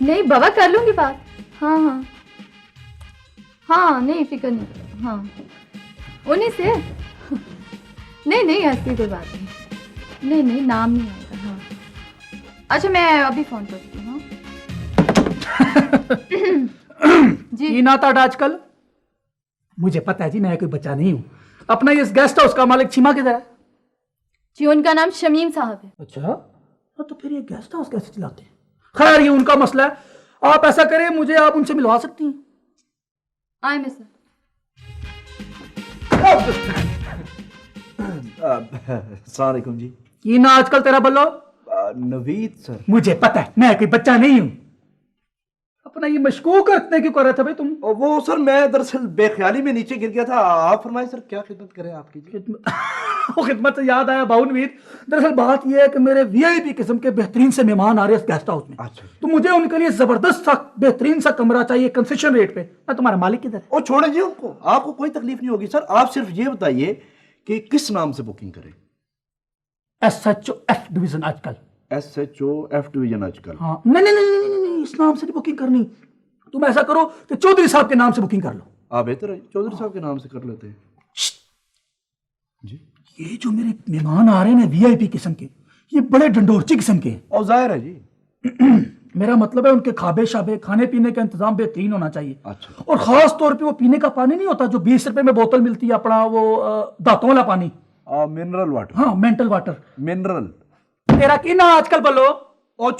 नहीं बाबा, कर लूंगी बात। हाँ हाँ हाँ, नहीं फिक्र नहीं करो। हाँ उन्हीं से। नहीं नहीं, ऐसी कोई बात नहीं। नहीं नहीं, नाम नहीं आएगा। हाँ अच्छा, मैं अभी फोन करती हूँ। जी की नाता आजकल मुझे पता है जी, मैं कोई बच्चा नहीं हूं। अपना ये गेस्ट हाउस का मालिक चीमा किधर है? जी, उनका नाम शमीम साहब है। अच्छा, तो फिर ये गेस्ट हाउस कैसे चलाते हैं? खैर ये उनका मसला है। आप ऐसा करें, मुझे आप उनसे मिलवा सकती हैं? आए मैं सर। अस्सलाम वालेकुम जी। की ना आजकल तेरा बल्लो? नवीद सर। मुझे पता है, मैं कोई बच्चा नहीं हूं। अपना ये मशकूक रखने क्यों कर रहे थे भाई तुम? वो सर मैं दरअसल बेख्याली में नीचे गिर गया था। आप फरमाएं सर, क्या खिदमत करें आपकी जी? वो खिदमत से याद आया बाउनवीर, दरअसल बात यह है कि मेरे वीआईपी किस्म के बेहतरीन से मेहमान आ रहे हैं इस गेस्ट हाउस में। अच्छा। तो मुझे उनके लिए जबरदस्त सा बेहतरीन सा कमरा चाहिए कंसेशन रेट पे। मैं तुम्हारा मालिक किधर है? ओ छोड़े जी उनको, आपको कोई तकलीफ नहीं होगी सर। आप सिर्फ ये बताइए कि किस नाम से बुकिंग करें? SHOF डिवीजन आजकल। SHOF डिवीजन आजकल। हाँ नहीं नहीं नहीं नहीं नहीं, इस नाम से नहीं बुकिंग करनी। तुम ऐसा करो कि चौधरी साहब के नाम से बुकिंग कर लो। आप बेहतर है, चौधरी साहब के नाम से कर लेते हैं जी। ये जो मेरे मेहमान आ रहे हैं ना वीआईपी किस्म के, ये बड़े डंडोरची किस्म के हैं। और जाहिर है जी। मेरा मतलब है उनके खाबे शाबे, खाने पीने का इंतजाम बेहतरीन होना चाहिए। अच्छा। और खास तौर पे वो पीने का पानी नहीं होता जो 20 रुपए में बोतल मिलती है, अपना वो दांतों वाला पानी। Mineral water. हाँ मेंटल वाटर। मिनरल। तेरा की ना आजकल बोलो। और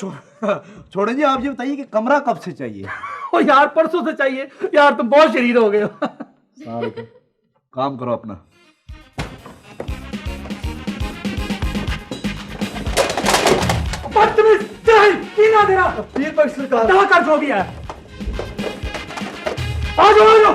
छोड़े जी, आप ये बताइए कि कमरा कब से चाहिए? ओ यार परसों से चाहिए यार, तुम बहुत शरीर हो गए हो। काम करो अपना। बदतमीज, जाहिल, की ना तेरा पीर पर सरकार। कहाँ कर जो भी है। आ जाओ आ जाओ।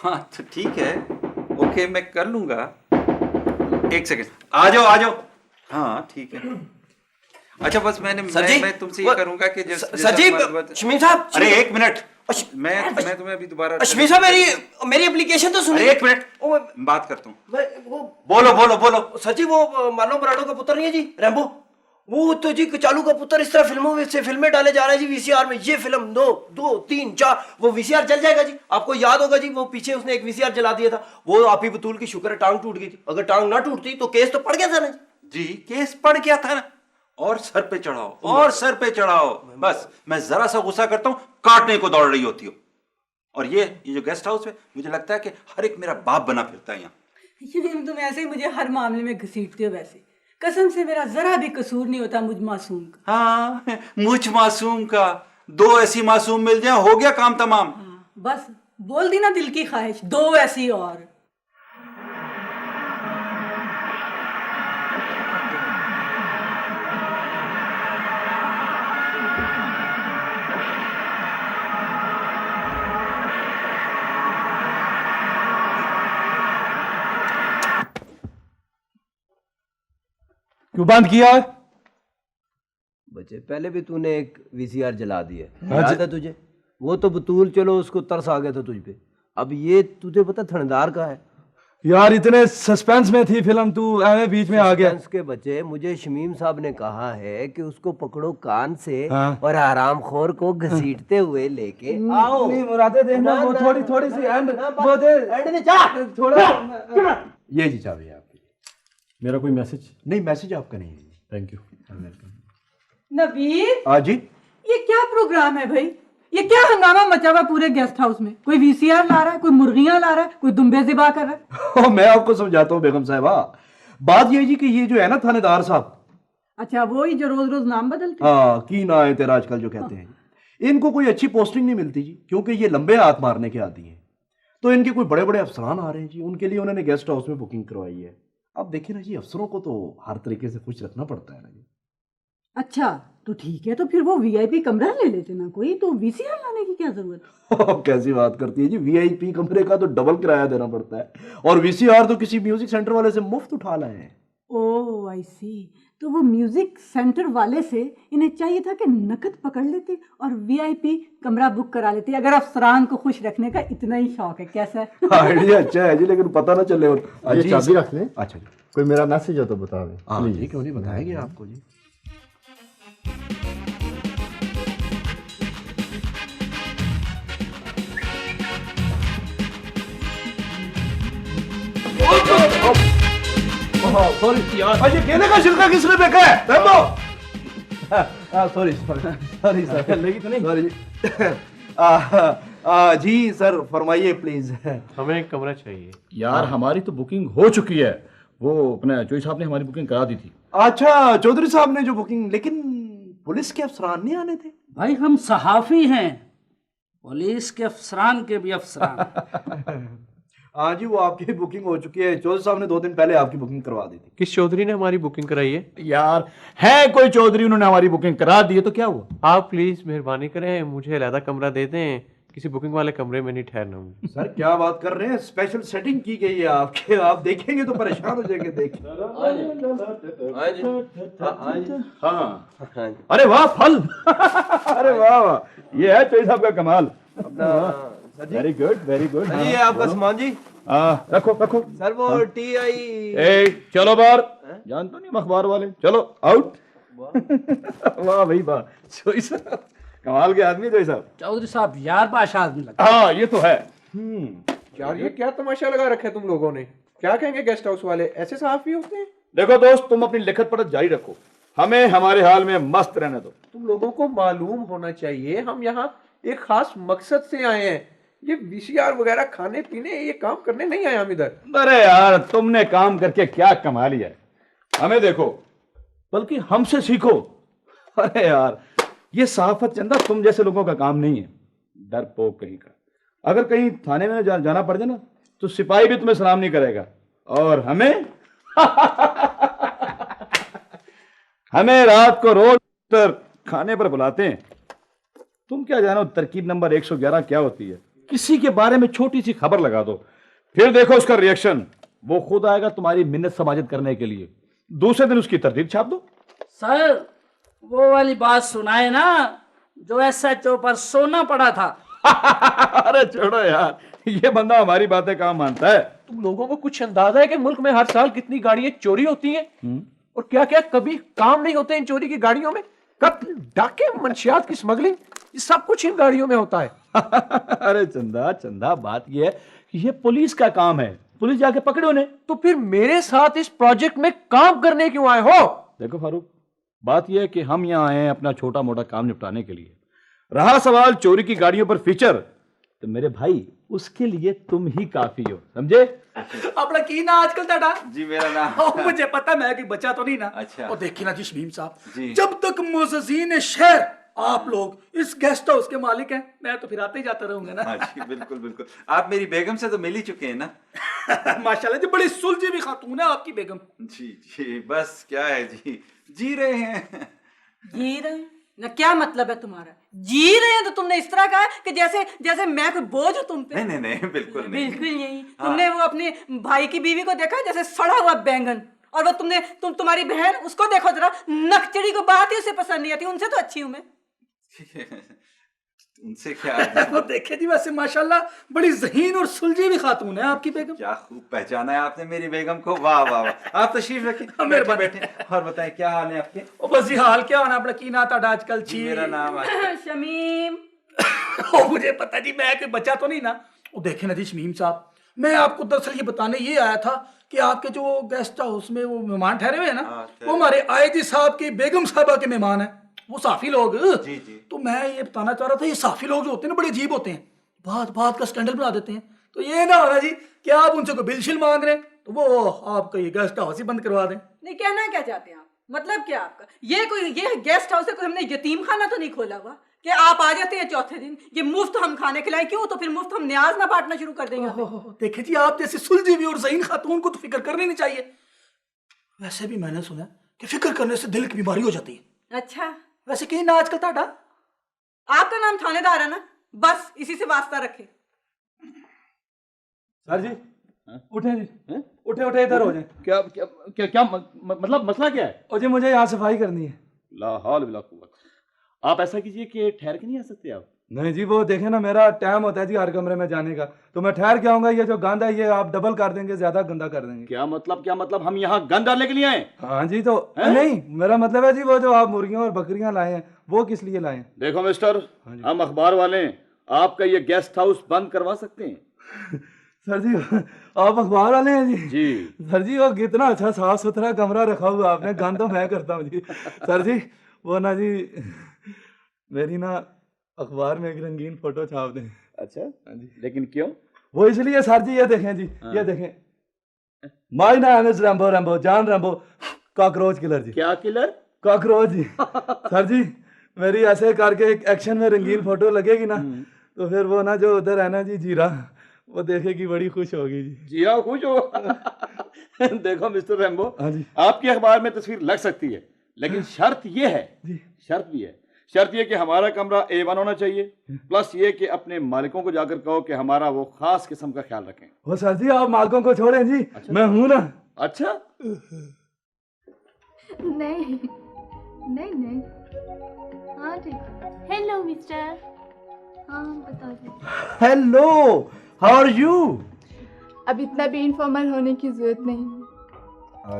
हाँ तो ठीक है, ओके मैं कर लूंगा। एक सेकंड, आ जाओ आ जाओ। हाँ ठीक है। अच्छा बस मैं तुमसे ये करूंगा कि सर जी, शमीम साहब। अरे एक मिनट, मैं तुम्हें अभी दोबारा। शमीम साहब मेरी एप्लीकेशन तो सुनिए। अरे एक मिनट बात करता हूँ। बोलो बोलो बोलो। सर जी वो मार्लोन ब्रांडो का पुत्र नहीं है जी, रैम्बो, वो तो जी कचालू का पुत्र इस तरह फिल्मों में से फिल्में डाले जा रहे हैं जी वीसीआर में। ये फिल्म 2 2 3 4 वो वीसीआर जल जाएगा जी। आपको याद होगा जी, वो पीछे उसने एक वीसीआर जला दिया था। वो आपी बतूल की शुक्र है टांग टूट गई थी। अगर टांग ना टूटती तो केस तो पड़ गया था ना जी। केस पड़ गया था ना। और सर पे चढ़ाओ और सर पे चढ़ाओ। बस मैं जरा सा गुस्सा करता हूँ, काटने को दौड़ रही होती हो। और ये जो गेस्ट हाउस है, मुझे लगता है कि हर एक मेरा बाप बना फिरता है यहाँ। तुम ऐसे ही मुझे हर मामले में घसीटते हो। वैसे कसम से मेरा जरा भी कसूर नहीं होता मुझ मासूम का। हाँ मुझ मासूम का। 2 ऐसी मासूम मिल जाए, हो गया काम तमाम। हाँ, बस बोल दी ना दिल की ख्वाहिश, 2 ऐसी और। क्यों बंद किया है? बच्चे पहले भी तूने एक वीसीआर जला दी है, याद है तुझे? वो तो बतूल, चलो उसको तरस आ गया था तुझ पे। अब ये तुझे पता थानेदार का है यार, इतने सस्पेंस में थी फिल्म, तू ऐਵੇਂ बीच में आ गया। सस्पेंस के बच्चे, मुझे शमीम साहब ने कहा है कि उसको पकड़ो कान से। हाँ। और हरामखोर को घसीटते हुए लेके आओ। नहीं मुरादे देखना, वो थोड़ी सी एंड वो दे एंड में जा थोड़ा। ये जी चाबी है आपकी। मेरा कोई मैसेज नहीं, मैसेज आपका नहीं है। Thank you. नवीर, हाँ जी। ये क्या प्रोग्राम है भाई? ये क्या हंगामा मचा हुआ पूरे गेस्ट हाउस में? कोई वीसीआर ला रहा है, कोई मुर्गियां ला रहा है, कोई दुम्बे ज़िबा कर रहा है। मैं आपको समझाता हूँ बेगम साहिबा। बात ये जी कि ये जो है ना थानेदार साहब, अच्छा वो ही जो रोज रोज नाम बदलते हैं। हाँ की ना है तेरा आजकल जो कहते हैं, इनको कोई अच्छी पोस्टिंग नहीं मिलती जी, क्योंकि ये लंबे हाथ मारने के आदी हैं। तो इनके कोई बड़े बड़े अफसरान आ रहे हैं जी, उनके लिए उन्होंने गेस्ट हाउस में बुकिंग करवाई है। अब देखिए ना जी, अफसरों को तो हर तरीके से खुश रखना पड़ता है ना जी। अच्छा तो ठीक है, तो फिर वो वीआईपी कमरा ले लेते ना कोई, तो वीसीआर लाने की क्या जरूरत? कैसी बात करती है जी, वीआईपी कमरे का तो डबल किराया देना पड़ता है, और वीसीआर तो किसी म्यूजिक सेंटर वाले से मुफ्त उठा लाए हैं। ओह आई सी। तो वो म्यूजिक सेंटर वाले से इन्हें चाहिए था कि नकद पकड़ लेते और वीआईपी कमरा बुक करा लेते, अगर अफसरान को खुश रखने का इतना ही शौक है। कैसा है? आइडिया अच्छा है जी, लेकिन पता ना चले। ये चाबी रख लें। अच्छा जी, कोई मेरा मैसेज हो तो बता दें। हाँ प्लीज। जी, क्यों नहीं बताएंगे आपको जी। सॉरी यार, ये केले का छिलका किसने फेंका है? रैम्बो। सॉरी सॉरी सर, लगी तो नहीं? सॉरी जी। जी सर, फरमाइए प्लीज। हमें एक कमरा चाहिए। यार हमारी तो बुकिंग हो चुकी है, वो अपने चोई साहब ने हमारी बुकिंग करा दी थी। अच्छा, चौधरी साहब ने जो बुकिंग, लेकिन पुलिस के अफसरान नहीं आने थे। भाई हम सहाफी हैं, पुलिस के अफसरान के भी अफसरान। हाँ जी, वो आपकी बुकिंग हो चुकी है। चौधरी साहब ने 2 दिन पहले आपकी बुकिंग करवा दी थी। किस चौधरी ने हमारी बुकिंग कराई है? यार है कोई चौधरी, उन्होंने हमारी बुकिंग करा दी है, तो क्या हुआ? आप प्लीज मेहरबानी करें, मुझे अलहदा कमरा दे दें, किसी बुकिंग वाले कमरे में नहीं ठहरना मुझे। सर क्या बात कर रहे हैं, स्पेशल सेटिंग की गई है आपके, आप देखेंगे तो परेशान हो जाएंगे देख। हाँ अरे वाह फल। अरे वाह वाह, ये है चोई साहब का कमाल। Very good very good. ये आपका सामान जी। रखो रखो सर वो TI। ए चलो बाहर, जानते नहीं अखबार वाले, चलो आउट। वाह भाई वाह, चोई साहब कमाल के आदमी। चोई साहब, चौधरी साहब यार बादशाह आदमी लगता हाँ ये तो है। यार ये क्या तमाशा लगा रखा है तुम लोगों ने? क्या कहेंगे गेस्ट हाउस वाले, ऐसे सहाफी होते हैं? देखो दोस्त, तुम अपनी लिखत पढ़त जारी रखो, हमें हमारे हाल में मस्त रहने दो। तुम लोगों को मालूम होना चाहिए हम यहाँ एक खास मकसद से आए हैं। ये VCR वगैरह खाने पीने ये काम करने नहीं आए हम इधर। अरे यार तुमने काम करके क्या कमा लिया है, हमें देखो बल्कि हमसे सीखो। अरे यार ये सहाफत चंदा तुम जैसे लोगों का काम नहीं है, डरपोक कहीं का। अगर कहीं थाने में जाना पड़ जाए ना, तो सिपाही भी तुम्हें सलाम नहीं करेगा, और हमें हमें रात को रोज खाने पर बुलाते हैं। तुम क्या जानो तरकीब नंबर 111 क्या होती है? किसी के बारे में छोटी सी खबर लगा दो, फिर देखो उसका रिएक्शन, वो खुद आएगा तुम्हारी मिन्नत समाजत करने के लिए, दूसरे दिन उसकी तरतीब छाप दो। सर वो वाली बात सुनाए ना जो SHO पर सोना पड़ा था। अरे छोड़ो यार, ये बंदा हमारी बातें कहाँ मानता है। तुम लोगों को कुछ अंदाजा है कि मुल्क में हर साल कितनी गाड़ियां चोरी होती हैं? और क्या क्या कभी काम नहीं होते इन चोरी की गाड़ियों में? कत्ल, डाके, मंशियात की स्मगलिंग, ये सब कुछ इन गाड़ियों में होता है। अरे चंदा चंदा, बात ये है कि ये पुलिस का काम है, पुलिस जाके पकड़े उन्हें। तो फिर मेरे साथ इस प्रोजेक्ट में काम करने क्यों आए हो? देखो फारूक, बात यह है कि हम यहाँ आए हैं अपना छोटा मोटा काम निपटाने के लिए। रहा सवाल चोरी की गाड़ियों पर फीचर, तो मेरे भाई उसके लिए तुम ही काफी हो, समझे? अपना की ना आजकल ताड़ा जी मेरा नाम। मुझे पता, मैं कि बच्चा तो नहीं ना। अच्छा। और देखिए ना जी शमीम साहब, जी। जब तक मुअज़्ज़िज़ीन शहर आप लोग इस गेस्ट हाउस के मालिक हैं, मैं तो फिर आते ही जाता रहूंगा ना। हाँ जी, बिल्कुल बिल्कुल। आप मेरी बेगम से तो मिल ही चुके हैं ना? माशाल्लाह जी, बड़ी सुलझी भी खातून है आपकी बेगम। जी जी, बस क्या है जी, जी रहे हैं। जी रहे हैं ना, क्या मतलब है तुम्हारा? जी रहे हैं तो तुमने इस तरह कहा कि जैसे जैसे मैं कोई बोझ हूं तुम पे। नहीं नहीं नहीं, बिल्कुल नहीं। बिल्कुल यही। तुमने वो अपने भाई की बीवी को देखा जैसे सड़ा हुआ बैंगन, और वो तुम्हारी बहन उसको देखो जरा, नकचड़ी को बात ही उसे पसंद नहीं आती, उनसे तो अच्छी हूं मैं। उनसे क्या? वो देखे जी, वैसे माशाल्लाह बड़ी ज़हीन और सुलझी भी खातून है आपकी बेगम। क्या खूब पहचाना है आपने मेरी बेगम को, वाह वाह वाह। आप तशरीफ रखिए, मेरे बैठे। और बताएं क्या हाल है आपके? ओ बस जी हाल क्या होना, अपना की ना ताड़ा आजकल छी। मेरा नाम शमीम। ओ मुझे पता जी, मैं कोई बच्चा तो नहीं ना। वो देखे ना जी शमीम साहब, मैं आपको दरअसल ये बताने ये आया था कि आपके जो गेस्ट हाउस में वो मेहमान ठहरे हुए हैं ना, वो हमारे आईजी साहब की बेगम साहबा के मेहमान हैं, वो साफी लोग। जी जी। तो मैं ये बताना चाह रहा था, ये साफी लोग जो होते हैं ना, बड़े अजीब होते हैं, बात बात का स्कैंडल बना देते हैं। तो ये ना होना जी कि आप उनसे कोई बिल शिल मांग रहे हैं तो वो आपका ये गेस्ट हाउस ही बंद करवा दें। नहीं, कहना क्या चाहते हैं आप? मतलब क्या आपका? ये गेस्ट हाउस है, कोई हमने यतीम खाना तो नहीं खोला हुआ कि आप आ जाते हैं चौथे दिन, ये मुफ्त हम खाने खिलाएं। क्यों? तो फिर मुफ्त हम न्याज ना बांटना शुरू कर देंगे। देखे जी, आप जैसे सुलझी हुई और ज़हीन खातून को तो फिक्र करनी नहीं चाहिए। वैसे भी मैंने सुना कि फिक्र करने से दिल की बीमारी हो जाती है। अच्छा, वैसे की ना आजकल ताड़ा? आपका नाम थानेदार है ना, बस इसी से वास्ता रखे। सर जी उठे जी, उठे उठे इधर हो जाए। क्या क्या क्या क्या मतलब मसला क्या है? और जी मुझे यहाँ सफाई करनी है। ला हौल बिला कुव्वत। आप ऐसा कीजिए कि ठहर के नहीं आ सकते आप? नहीं जी, वो देखे ना, मेरा टाइम होता है जी हर कमरे में जाने का, तो मैं ठहर के आऊंगा। ये जो गंद है ये आप डबल कर देंगे, ज्यादा गंदा कर देंगे। क्या मतलब हम यहाँ गंद डालने के लिए आए? हाँ जी, तो नहीं, मेरा मतलब है जी वो जो आप मुर्गियां और बकरियां लाए हैं वो किस लिए लाए हैं? देखो मिस्टर, हम अखबार वाले हैं, आपका ये गेस्ट हाउस बंद करवा सकते हैं। सर जी आप अखबार वाले हैं जी? जी सर जी, वो कितना अच्छा साफ सुथरा कमरा रखा हुआ आपने, गंद तो मैं करता हूँ जी। सर जी वो ना जी, मेरी ना अखबार में एक रंगीन फोटो छाप दें। अच्छा जी, लेकिन क्यों? वो इसलिए सर जी, ये देखें जी, ये देखें, my name is Rambo, Rambo जान रैम्बो, कॉकरोच किलर जी। क्या किलर? कॉकरोच जी। सर जी मेरी ऐसे करके एक एक्शन में रंगीन फोटो लगेगी ना, तो फिर वो ना जो उधर है ना जी जीरा, वो देखेगी बड़ी खुश होगी जी। जिया खुश हो। देखो मिस्टर रैम्बो, हाँ जी। आपकी अखबार में तस्वीर लग सकती है, लेकिन शर्त ये है, शर्त भी है, शर्त ये कि हमारा कमरा A1 होना चाहिए, प्लस ये कि अपने मालिकों को जाकर कहो कि हमारा वो खास किस्म का ख्याल रखें। वो सर जी आप मालिकों को छोड़ें जी। अच्छा? मैं हूं ना। अच्छा नहीं नहीं नहीं, हाँ ठीक। हेलो मिस्टर, हाँ बता दो। Hello, how are you? अब इतना भी इनफॉर्मल होने की जरूरत नहीं।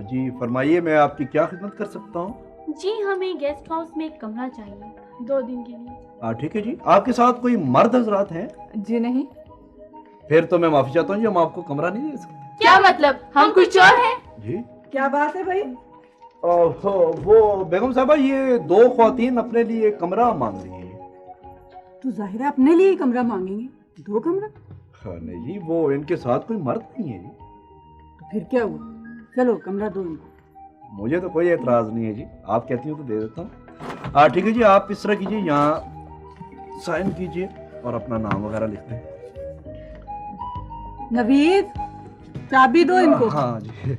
जी फरमाइए, मैं आपकी क्या खिदमत कर सकता हूँ? जी हमें गेस्ट हाउस में एक कमरा चाहिए 2 दिन के लिए। ठीक है जी। आपके साथ कोई मर्द हजरात हैं? जी नहीं। फिर तो मैं माफी चाहता हूँ जी, हम आपको कमरा नहीं दे सकते। क्या मतलब, हम कुछ और हैं? जी क्या बात है भाई? वो बेगम साहबा, ये 2 ख्वातीन अपने लिए कमरा मांग रही है। तो जाहिर है अपने लिए ही कमरा मांगेंगे, 2 कमरा? हाँ नहीं जी, वो इनके साथ कोई मर्द नहीं है जी। तो फिर क्या हुआ, चलो कमरा दो इनको। मुझे तो कोई एतराज नहीं है जी, आप कहती हो तो दे देता हूँ। ठीक है जी, आप इस तरह कीजिए, यहाँ साइन कीजिए और अपना नाम वगैरह लिख दें। नवीद, चाबी दो इनको। हाँ जी।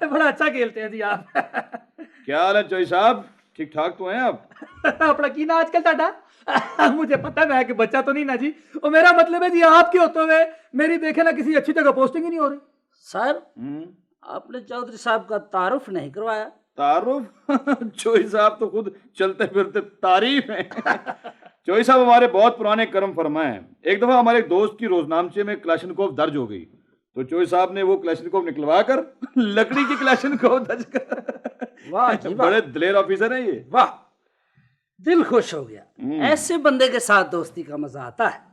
बड़ा अच्छा खेलते हैं जी आप। क्या हाल है चोई साहब, ठीक ठाक तो हैं आप? अपना की ना आजकल ताड़ा? मुझे पता है मैं कि बच्चा तो नहीं ना जी, और मेरा मतलब है जी आपके होते हुए मेरी देखे ना किसी अच्छी जगह पोस्टिंग ही नहीं हो रही। सर आपने चौधरी साहब का तारुफ नहीं करवाया। तारुफ? चोई साहब तो खुद चलते फिरते तारीफ हैं। चोई साहब हमारे बहुत पुराने कर्म फरमा हैं। एक दफा हमारे एक दोस्त की रोजनामचे में क्लाशनकोव दर्ज हो गई, तो चोई साहब ने वो क्लाशनकोव निकलवा कर लकड़ी की क्लाशनकोव दर्ज कर। वाह जी वाह, बड़े दिलेर ऑफिसर हैं ये। वाह, दिल खुश हो गया। ऐसे बंदे के साथ दोस्ती का मजा आता है।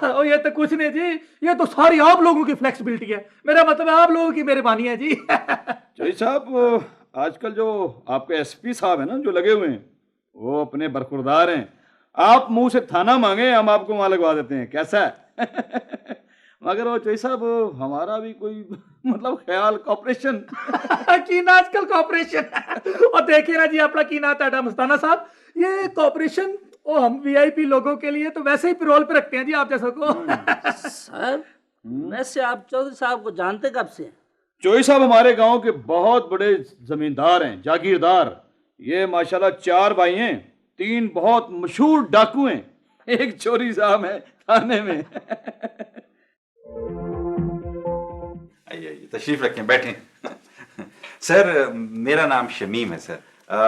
और ये तो कुछ नहीं जी, ये तो सारी आप लोगों की फ्लेक्सिबिलिटी है, मेरा मतलब है आप लोगों की मेहरबानी है जी। चोई साहब, आजकल जो आपके एसपी साहब हैं ना, जो लगे हुए हैं, वो अपने बरखुरदार हैं। आप मुंह से थाना मांगे, हम आपको वहां लगवा देते हैं, कैसा है? मगर वो चोई साहब, हमारा भी कोई मतलब ख्याल कॉपरेशन की ना आजकल कॉपरेशन। और देखिए ना जी अपना की ना टाटा मस्ताना साहब, ये कॉपरेशन और हम वीआईपी लोगों के लिए तो वैसे ही पेरोल पे रखते हैं जी आप जैसा को। सर वैसे आप चौधरी साहब को जानते कब से? चोई साहब हमारे गांव के बहुत बड़े जमींदार हैं, जागीरदार। ये माशाल्लाह 4 भाई हैं, 3 बहुत मशहूर डाकू हैं, एक चोरी साहब है थाने में। आइए तशरीफ रखें, बैठें। सर मेरा नाम शमीम है सर,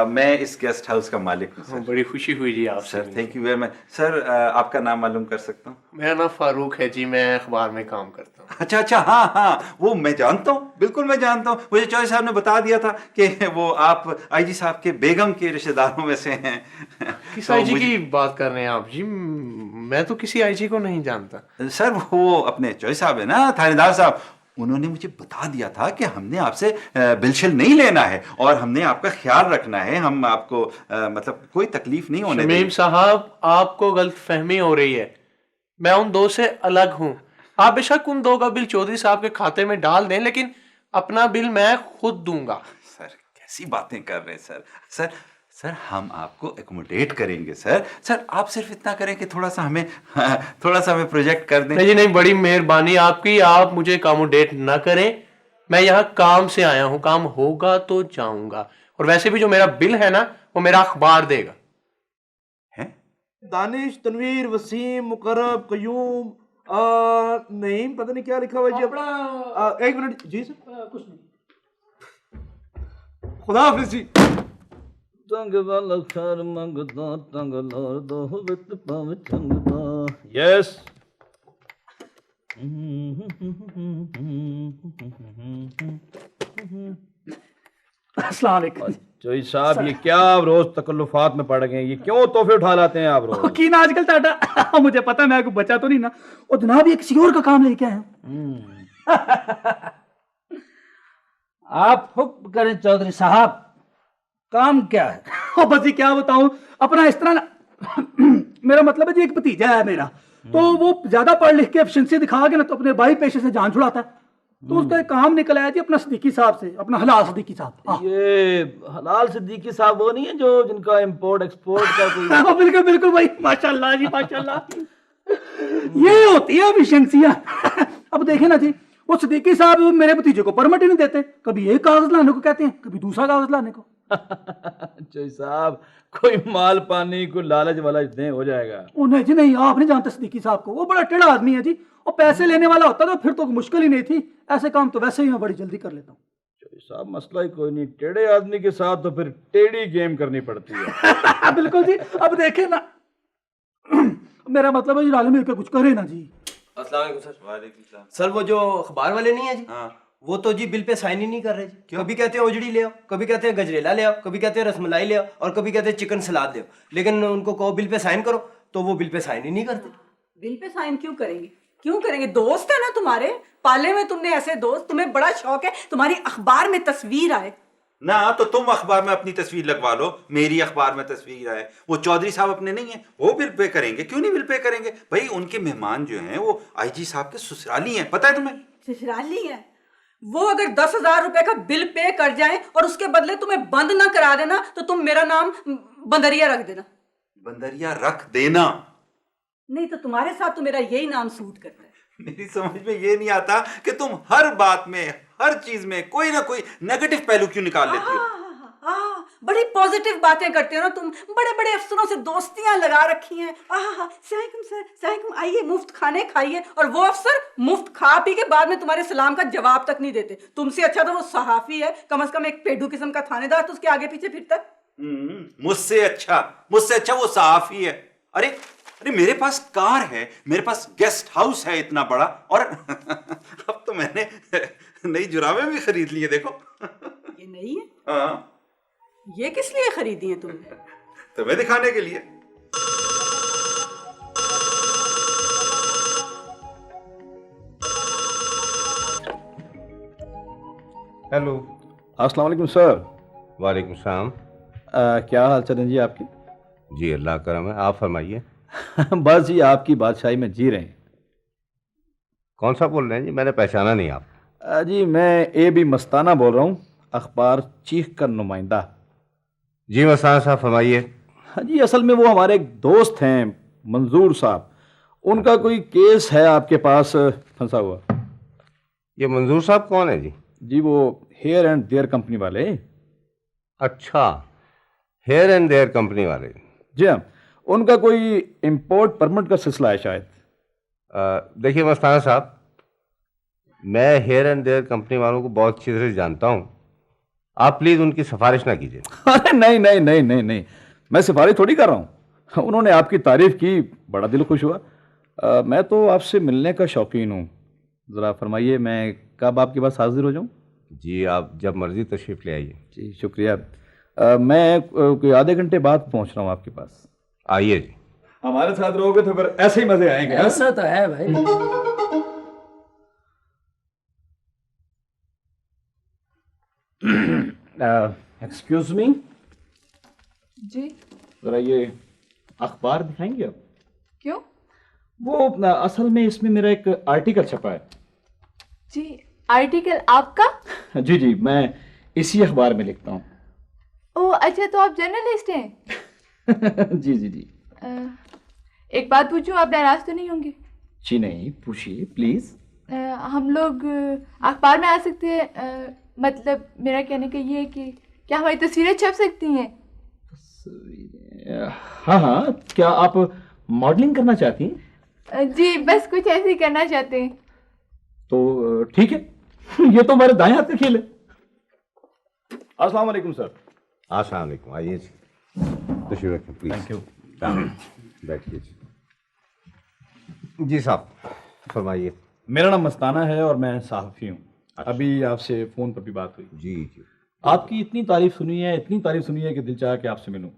मैं इस गेस्ट हाउस का मालिक हूँ सर। बड़ी खुशी हुई जी आपसे। Sir thank you very much. Sir आपका नाम मालूम कर सकता हूँ? मेरा नाम फारूक है जी, मैं अखबार में काम करता हूँ। अच्छा अच्छा, हाँ हाँ, वो मैं जानता हूँ, बिल्कुल मैं जानता हूँ। मुझे चौधरी साहब ने बता दिया था कि वो आप आईजी साहब के बेगम के रिश्तेदारों में से हैं। किस आईजी की बात कर रहे हैं आप जी? मैं तो किसी आईजी को नहीं जानता। सर वो अपने चौधरी साहब है ना, थानेदार साहब, उन्होंने मुझे बता दिया था कि हमने आपसे बिलशिल नहीं लेना है और हमने आपका ख्याल रखना है, हम आपको मतलब कोई तकलीफ नहीं होने देंगे। शमीम साहब, आपको गलतफहमी हो रही है, मैं उन 2 से अलग हूँ। आप बेशक उन 2 का बिल चौधरी साहब के खाते में डाल दें, लेकिन अपना बिल मैं खुद दूंगा। सर कैसी बातें कर रहे हैं सर? सर सर हम आपको एकोमोडेट करेंगे सर। सर आप सिर्फ इतना करें कि थोड़ा सा हमें प्रोजेक्ट कर दें। नहीं जी नहीं, बड़ी मेहरबानी आपकी, आप मुझे एकोमोडेट ना करें। मैं यहाँ काम से आया हूँ, काम होगा तो जाऊंगा। और वैसे भी जो मेरा बिल है ना वो मेरा अखबार देगा। दानिश, तनवीर, वसीम, मुकर्रब, कयूम, नहीं पता नहीं क्या लिखा हुआ है जी। एक मिनट जी सर। कुछ नहीं। खुदा हाफिज जी। यस। अस्सलाम वालेकुम। जोई साहब, ये क्या आप रोज तकल्लुफात में पड़ गए? ये क्यों तोहफे उठा लाते हैं आप रोज? की ना आजकल टाटा मुझे पता है मैं कोई बचा तो नहीं ना। और जनाब ये किसी और का काम लेके आए हैं। आप हुक्म करें चौधरी साहब, काम क्या है? और बस ये क्या बताऊं, अपना इस तरह ना मेरा मतलब है जी, एक भतीजा है मेरा, तो वो ज्यादा पढ़ लिख के एफिशिएंसी दिखा के ना तो अपने भाई पेशे से जान छुड़ाता है। तो उसका एक काम निकल आया जी अपना सिद्दीकी साहब से, अपना हलाल सिद्दीकी साहब। ये हलाल सिद्दीकी साहब वो नहीं है जो जिनका इंपोर्ट एक्सपोर्ट का कोई? बिल्कुल बिल्कुल भाई, माशाल्लाह जी माशाल्लाह। ये होती है एफिशिएंसियां। अब देखे ना जी, वो सिद्दीकी साहब मेरे भतीजे को परमिट ही नहीं देते। कभी एक कागज लाने को कहते हैं, कभी दूसरा कागज लाने को। जोई साहब, कोई माल पानी कोई लालच वाला दे हो जाएगा। ओ नहीं जी नहीं, आप नहीं जानते सिद्दीकी साहब को, वो बड़ा टेढ़ा आदमी है जी। और पैसे लेने वाला होता तो फिर तो मुश्किल ही नहीं थी। ऐसे काम तो वैसे ही मैं बड़ी जल्दी कर लेता हूँ। जोई साहब, मसला ही कोई नहीं, टेढ़े आदमी के साथ तो फिर टेढ़ी गेम करनी पड़ती है। बिल्कुल जी। अब देखे ना, मेरा मतलब है जी राले मिलकर कुछ करे ना जी। अस्सलाम वालेकुम सर। वालेकुम सलाम। सर वो जो अखबार वाले नहीं है जी, वो तो जी बिल पे साइन ही नहीं कर रहे जी। कभी कहते हैं उजड़ी ले आओ, कभी कहते हैं गजरेला ले आओ, कभी कहते हैं रसमलाई ले आओ, और कभी कहते हैं चिकन सलाद ले आओ। लेकिन उनको कहो बिल पे साइन करो तो वो बिल पे साइन ही नहीं करते। बिल पे साइन क्यों करेंगे? क्यों करेंगे? दोस्त है ना तुम्हारे, पाले में तुमने ऐसे दोस्त, तुम्हें बड़ा शौक है तुम्हारी अखबार में तस्वीर आए ना, तो तुम अखबार में अपनी तस्वीर लगवा लो, मेरी अखबार में तस्वीर आए। वो चौधरी साहब अपने नहीं है, वो बिल पे करेंगे। क्यों नहीं बिल पे करेंगे भाई? उनके मेहमान जो हैं वो आईजी साहब के ससुराली हैं, पता है तुम्हें? ससुराली है वो। अगर 10,000 रुपए का बिल पे कर जाए और उसके बदले तुम्हें बंद ना करा देना तो तुम मेरा नाम बंदरिया रख देना। बंदरिया रख देना? नहीं तो तुम्हारे साथ तो मेरा यही नाम सूट करता है। मेरी समझ में ये नहीं आता कि तुम हर बात में, हर चीज में कोई ना कोई नेगेटिव पहलू क्यों निकाल लेती हो? बड़ी पॉजिटिव बातें करते हो ना तुम। बड़े बड़े अफसरों से दोस्तियां लगा रखी हैं। सलाम सर, सलाम, आइए मुफ्त खाने खाइए। और वो अफसर मुफ्त खा पी के बाद में तुम्हारे सलाम का जवाब तक नहीं देते। तुमसे अच्छा तो वो सहाफी है, कम से कम एक पेडू किस्म का थानेदार तो उसके आगे पीछे फिरता है। मुझसे अच्छा वो सहाफी है। अरे मेरे पास कार है, मेरे पास गेस्ट हाउस है इतना बड़ा, और अब तो मैंने नई जुराबें भी खरीद ली है। देखो ये नहीं है? हाँ। ये किस लिए खरीदी है तुमने? तुम्हें दिखाने के लिए। हेलो। अस्सलाम वालेकुम सर। वालेकुम सलाम। क्या हाल चाल है जी आपके? जी अल्लाह करम है, आप फरमाइए। बस जी आपकी बादशाही में जी रहे हैं। कौन सा बोल रहे हैं जी? मैंने पहचाना नहीं आप। जी मैं ए बी मस्ताना बोल रहा हूँ, अखबार चीख का नुमाइंदा। जी मस्ताना साहब फरमाइए। हाँ जी, असल में वो हमारे एक दोस्त हैं मंजूर साहब, उनका कोई केस है आपके पास फंसा हुआ। ये मंजूर साहब कौन है जी? जी वो हेयर एंड देयर कंपनी वाले। अच्छा, हेयर एंड देयर कंपनी वाले। जी हाँ, उनका कोई इंपोर्ट परमिट का सिलसिला है शायद। देखिए मस्ताना साहब, मैं हेयर एंड देयर कंपनी वालों को बहुत अच्छी तरह से जानता हूँ, आप प्लीज़ उनकी सिफारिश ना कीजिए। अरे नहीं नहीं नहीं नहीं नहीं, मैं सिफारिश थोड़ी कर रहा हूँ। उन्होंने आपकी तारीफ की, बड़ा दिल खुश हुआ। मैं तो आपसे मिलने का शौकीन हूँ। ज़रा फरमाइए मैं कब आपके पास हाजिर हो जाऊँ? जी आप जब मर्जी तशरीफ़ ले आइए। जी शुक्रिया। मैं कोई आधे घंटे बाद पहुँच रहा हूँ आपके पास। आइए जी। हमारे साथ रहोगे तो फिर ऐसे ही मजे आएंगे। ऐसा तो है भाई। एक्सक्यूज मी जी जरा ये अखबार दिखाएंगे आप? क्यों? वो असल में इसमें मेरा एक आर्टिकल छपा है। जी आर्टिकल आपका? जी जी, मैं इसी अखबार में लिखता हूँ। ओह अच्छा, तो आप जर्नलिस्ट हैं? जी जी जी। एक बात पूछूं, आप नाराज तो नहीं होंगे? जी नहीं, पूछिए प्लीज। हम लोग अखबार में आ सकते हैं, मतलब मेरा कहने का ये है कि क्या हमारी तस्वीरें छप सकती हैं? हाँ हाँ, क्या आप मॉडलिंग करना चाहती हैं? जी, बस कुछ ऐसे ही करना चाहते हैं। तो ठीक है, ये तो हमारे दाएं हाथ का खेल है। अस्सलाम वालेकुम सर। अस्सलाम वालेकुम, आइए तशरीफ रखें प्लीज। Thank you. बैठिए जी साहब, फरमाइए। मेरा नाम मस्ताना है और मैं सहाफ़ी हूँ। अभी आपसे फ़ोन पर भी बात हुई। जी जी। आपकी इतनी तारीफ़ सुनी है, इतनी तारीफ़ सुनी है कि दिल चाहा कि आपसे मिलूं।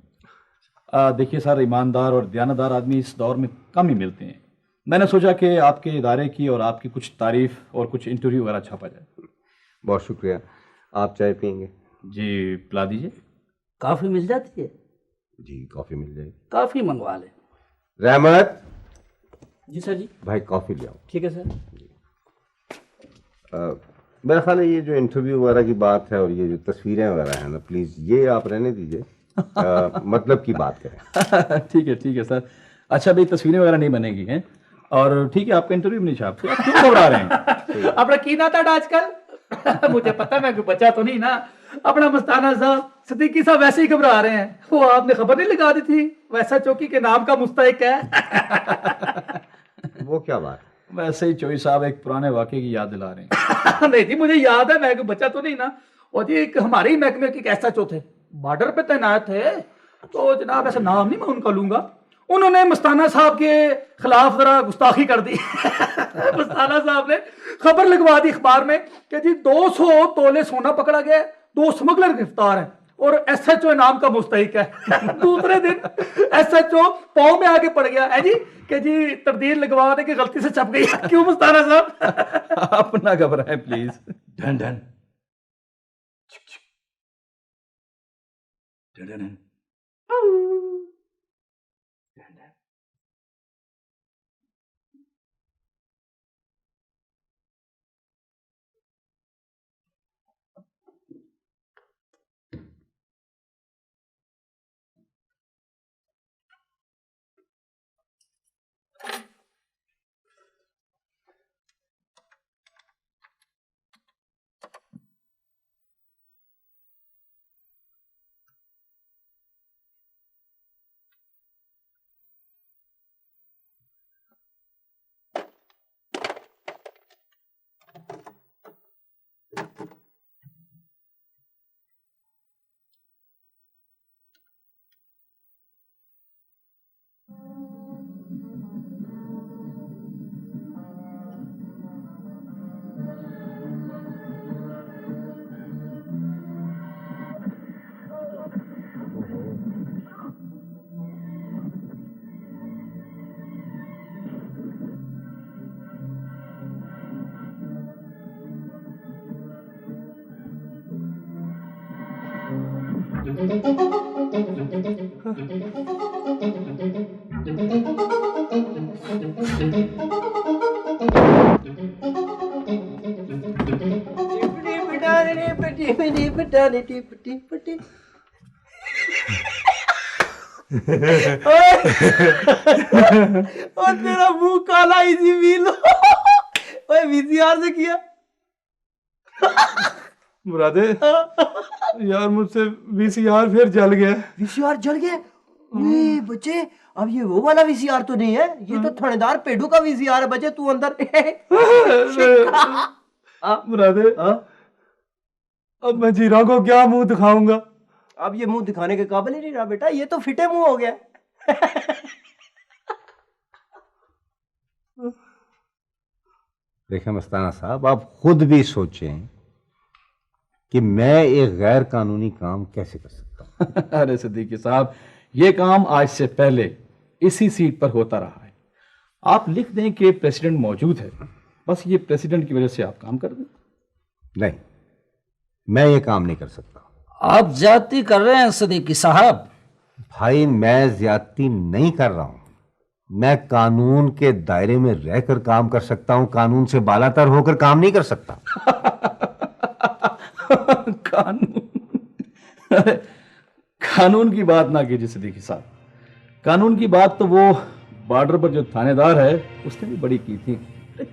देखिए सर, ईमानदार और दयानतदार आदमी इस दौर में कम ही मिलते हैं। मैंने सोचा कि आपके इदारे की और आपकी कुछ तारीफ़ और कुछ इंटरव्यू वगैरह छापा जाए। बहुत शुक्रिया। आप चाय पियेंगे? जी, पिला दीजिए। कॉफी मिल जाती है? जी, कॉफ़ी मिल जाएगी। कॉफी मंगवा ले। रहमत। जी सर जी। भाई कॉफ़ी ले आओ। ठीक है सर। मेरा ख्याल है ये जो इंटरव्यू वगैरह की बात है और ये जो तस्वीरें वगैरह हैं ना, प्लीज़ ये आप रहने दीजिए। मतलब की बात करें। ठीक है सर। अच्छा भाई, तस्वीरें वगैरह नहीं बनेगी हैं, और ठीक है आपका इंटरव्यू भी नहीं छापते। आप क्यों घबरा रहे हैं? अपना की नाता आजकल मुझे पता, मैं कोई बच्चा तो नहीं ना। अपना मस्ताना साहब, सिद्दीकी साहब वैसे ही घबरा रहे हैं। वो आपने खबर नहीं लगा दी थी, वैसा चौकी के नाम का मुस्तहिक है। वो क्या बात? वैसे ही चोई साहब एक पुराने वाक़े की याद दिला रहे हैं। नहीं जी, मुझे याद है, मैं कोई बच्चा तो नहीं ना। और जी एक हमारे ही महकमे के कैसा चो थे, बॉर्डर पे तैनात थे। तो जनाब ऐसा नाम नहीं मैं उनका लूंगा, उन्होंने मस्ताना साहब के खिलाफ जरा गुस्ताखी कर दी। मस्ताना साहब ने खबर लगवा दी अखबार में कि जी 200 तोले सोना पकड़ा गया, 2 स्मगलर गिरफ्तार हैं और एसएचओ इनाम का मुस्तहिक है। दूसरे दिन एसएचओ पाँव में आके पड़ गया है जी कि जी तब्दील लगवाने की गलती से छप गई। क्यों मस्ताना साहब? आप ना घबराएं please. Done done done done. और तेरा मुंह काला इसी वील। ओए वीसीआर से किया। मुरादे यार, मुझसे वीसीआर फिर जल गया। वीसीआर जल गया? ओए बच्चे, अब ये वो वाला वीसीआर तो नहीं है, ये तो थानेदार पेडू का वीसीआर है। बच्चे तू अंदर। मुरादे, अब मैं जीरा को क्या मुंह दिखाऊंगा? अब ये मुंह दिखाने के काबिल ही नहीं रहा बेटा, ये तो फिटे मुंह हो गया। देखिए मस्ताना साहब, आप खुद भी सोचें कि मैं एक गैर कानूनी काम कैसे कर सकता हूँ। अरे सिद्दीकी साहब, ये काम आज से पहले इसी सीट पर होता रहा है। आप लिख दें कि प्रेसिडेंट मौजूद है, बस ये प्रेसिडेंट की वजह से आप काम कर दें। नहीं, मैं ये काम नहीं कर सकता। आप ज्यादती कर रहे हैं सिद्दीकी साहब। भाई, मैं ज्यादती नहीं कर रहा हूं। मैं कानून के दायरे में रहकर काम कर सकता हूं, कानून से बालातर होकर काम नहीं कर सकता। कानून की बात ना कीजिए सिद्दीकी साहब। कानून की बात तो वो बॉर्डर पर जो थानेदार है उसने भी बड़ी की थी।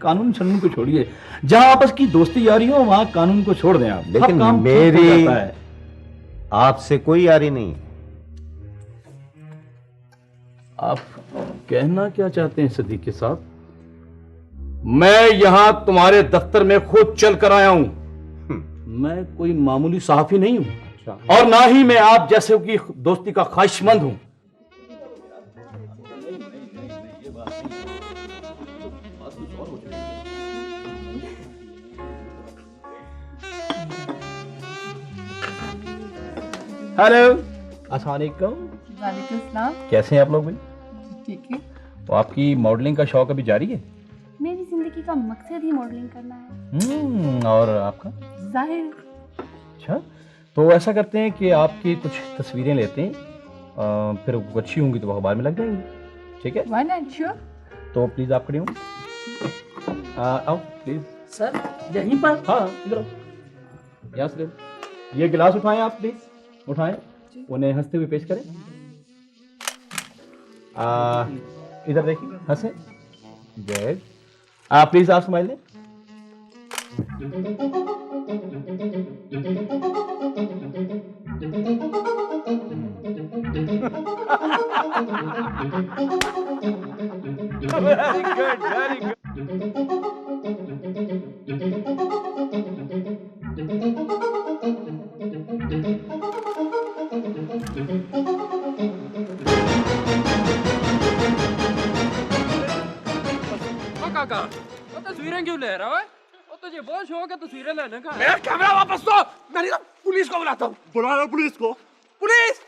कानून छनून को छोड़िए, जहां आपस की दोस्ती यारी हो वहां कानून को छोड़ दें आप। लेकिन सब काम मेरी ठीक हो जाता है। आपसे कोई यारी नहीं। आप कहना क्या चाहते हैं सिद्दीकी साहब? मैं यहां तुम्हारे दफ्तर में खुद चल कर आया हूं। मैं कोई मामूली सहाफी नहीं हूं। अच्छा। और ना ही मैं आप जैसे की दोस्ती का ख्वाहिशमंद हूं। हेलो, अस्सलाम वालेकुम। वालेकुम सलाम। कैसे हैं आप लोग भाई? ठीक है। तो आपकी मॉडलिंग का शौक अभी जारी है? मेरी जिंदगी का मकसद ही मॉडलिंग करना है। और आपका? जाहिर। अच्छा, तो ऐसा करते हैं कि आपकी कुछ तस्वीरें लेते हैं, फिर वो अच्छी होंगी तो वो अखबार में लग जाएंगी, ठीक है? Why not? श्योर। तो प्लीज आप खड़े हो, आओ प्लीज। सर यहीं पर? हाँ इधर आओ, यहाँ से लो। ये गिलास उठाएं आप प्लीज, उठाएं, उन्हें हंसते हुए पेश करें। इधर देखिए, हंसे। गुड। प्लीज आप स्माइल दें। Very good, very good. काका, वो तस्वीरें क्यों ले रहा है? वो तुझे बहुत शौक है तस्वीरें लेने का। मेरा कैमरा वापस दो, मैं नहीं तो पुलिस को बुलाता हूँ। बुला लो पुलिस को। Police,